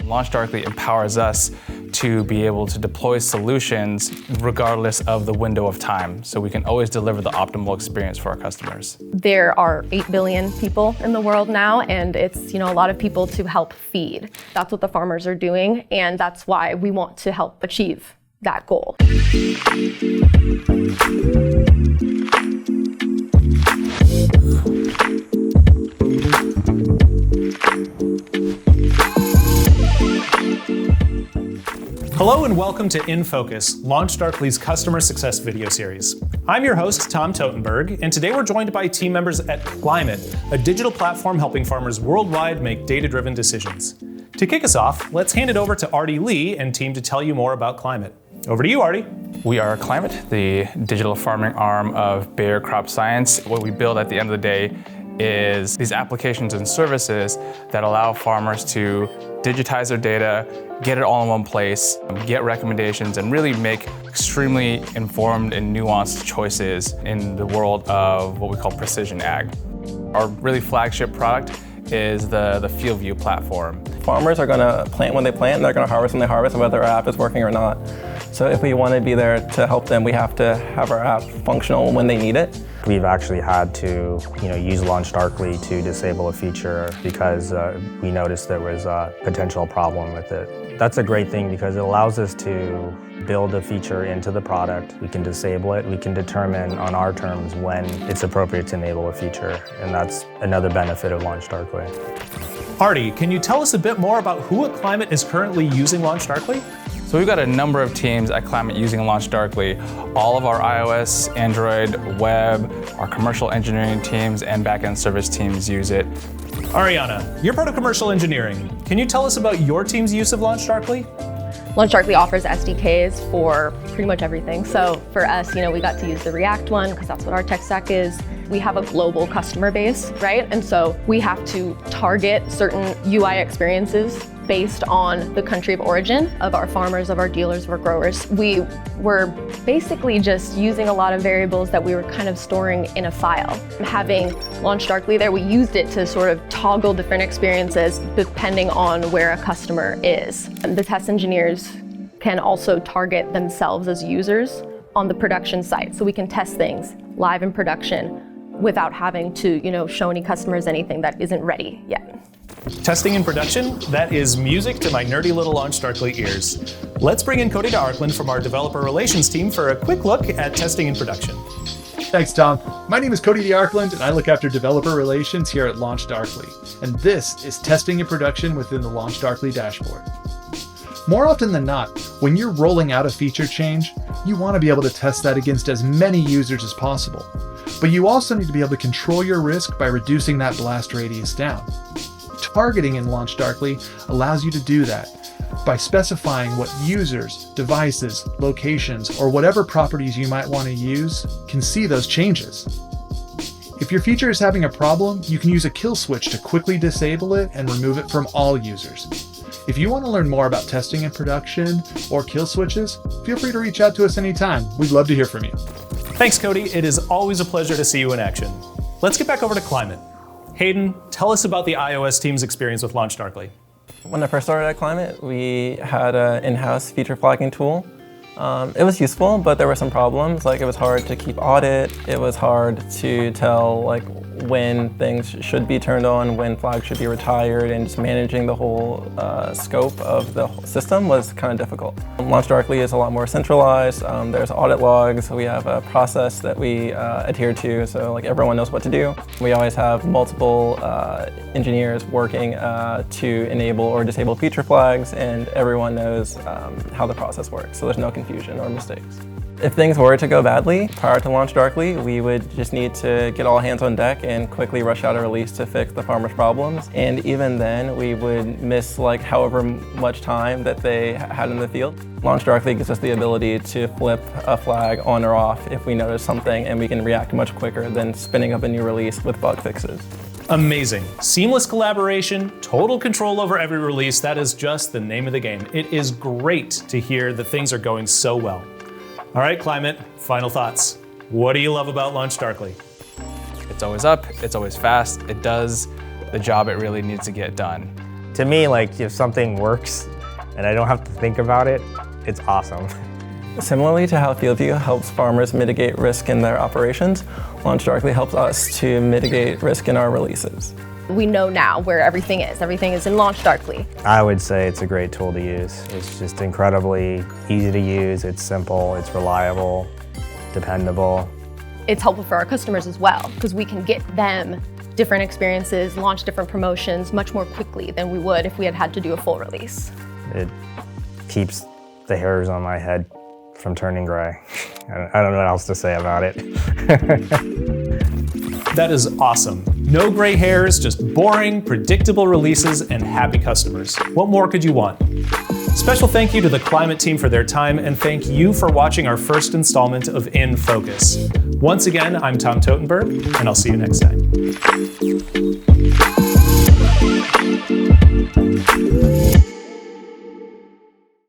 LaunchDarkly empowers us to be able to deploy solutions regardless of the window of time, so we can always deliver the optimal experience for our customers. There are 8 billion people in the world now, and it's a lot of people to help feed. That's what the farmers are doing, and that's why we want to help achieve that goal. Hello and welcome to In Focus, LaunchDarkly's customer success video series. I'm your host, Tom Totenberg, and today we're joined by team members at Climate, a digital platform helping farmers worldwide make data-driven decisions. To kick us off, let's hand it over to Artie Lee and team to tell you more about Climate. Over to you, Artie. We are Climate, the digital farming arm of Bayer Crop Science. What we build at the end of the day is these applications and services that allow farmers to digitize their data, get it all in one place, get recommendations, and really make extremely informed and nuanced choices in the world of what we call precision ag. Our really flagship product is the FieldView platform. Farmers are going to plant when they plant, and they're going to harvest when they harvest, whether our app is working or not. So if we want to be there to help them, we have to have our app functional when they need it. We've actually had to use LaunchDarkly to disable a feature because we noticed there was a potential problem with it. That's a great thing because it allows us to build a feature into the product. We can disable it. We can determine on our terms when it's appropriate to enable a feature, and that's another benefit of LaunchDarkly. Artie, can you tell us a bit more about who at Climate is currently using LaunchDarkly? So we've got a number of teams at Climate using LaunchDarkly. All of our iOS, Android, web, our commercial engineering teams, and backend service teams use it. Ariana, you're part of commercial engineering. Can you tell us about your team's use of LaunchDarkly? LaunchDarkly offers SDKs for pretty much everything. So for us, we got to use the React one because that's what our tech stack is. We have a global customer base, right? And so we have to target certain UI experiences based on the country of origin of our farmers, of our dealers, of our growers. We were basically just using a lot of variables that we were kind of storing in a file. Having LaunchDarkly there, we used it to sort of toggle different experiences depending on where a customer is. And the test engineers can also target themselves as users on the production site. So we can test things live in production without having to, show any customers anything that isn't ready yet. Testing in production? That is music to my nerdy little LaunchDarkly ears. Let's bring in Cody Darkland from our developer relations team for a quick look at testing in production. Thanks, Tom. My name is Cody Darkland, and I look after developer relations here at LaunchDarkly. And this is testing in production within the LaunchDarkly dashboard. More often than not, when you're rolling out a feature change, you want to be able to test that against as many users as possible. But you also need to be able to control your risk by reducing that blast radius down. Targeting in LaunchDarkly allows you to do that by specifying what users, devices, locations, or whatever properties you might want to use can see those changes. If your feature is having a problem, you can use a kill switch to quickly disable it and remove it from all users. If you want to learn more about testing in production or kill switches, feel free to reach out to us anytime. We'd love to hear from you. Thanks, Cody. It is always a pleasure to see you in action. Let's get back over to Climate. Hayden, tell us about the iOS team's experience with LaunchDarkly. When I first started at Climate, we had an in-house feature flagging tool. It was useful, but there were some problems. It was hard to keep audit. It was hard to tell when things should be turned on, when flags should be retired, and just managing the whole scope of the system was kind of difficult. LaunchDarkly is a lot more centralized. There's audit logs. We have a process that we adhere to, so everyone knows what to do. We always have multiple engineers working to enable or disable feature flags, and everyone knows how the process works, so there's no confusion or mistakes. If things were to go badly prior to LaunchDarkly, we would just need to get all hands on deck and quickly rush out a release to fix the farmers' problems. And even then, we would miss however much time that they had in the field. LaunchDarkly gives us the ability to flip a flag on or off if we notice something, and we can react much quicker than spinning up a new release with bug fixes. Amazing. Seamless collaboration, total control over every release. That is just the name of the game. It is great to hear that things are going so well. All right, Climate, final thoughts. What do you love about LaunchDarkly? It's always up, it's always fast, it does the job it really needs to get done. To me, like if something works and I don't have to think about it, it's awesome. Similarly to how FieldView helps farmers mitigate risk in their operations, LaunchDarkly helps us to mitigate risk in our releases. We know now where everything is. Everything is in LaunchDarkly. I would say it's a great tool to use. It's just incredibly easy to use, it's simple, it's reliable, dependable. It's helpful for our customers as well, because we can get them different experiences, launch different promotions much more quickly than we would if we had had to do a full release. It keeps the hairs on my head from turning gray. I don't know what else to say about it. That is awesome. No gray hairs, just boring, predictable releases and happy customers. What more could you want? Special thank you to the Climate team for their time, and thank you for watching our first installment of In Focus. Once again, I'm Tom Totenberg, and I'll see you next time.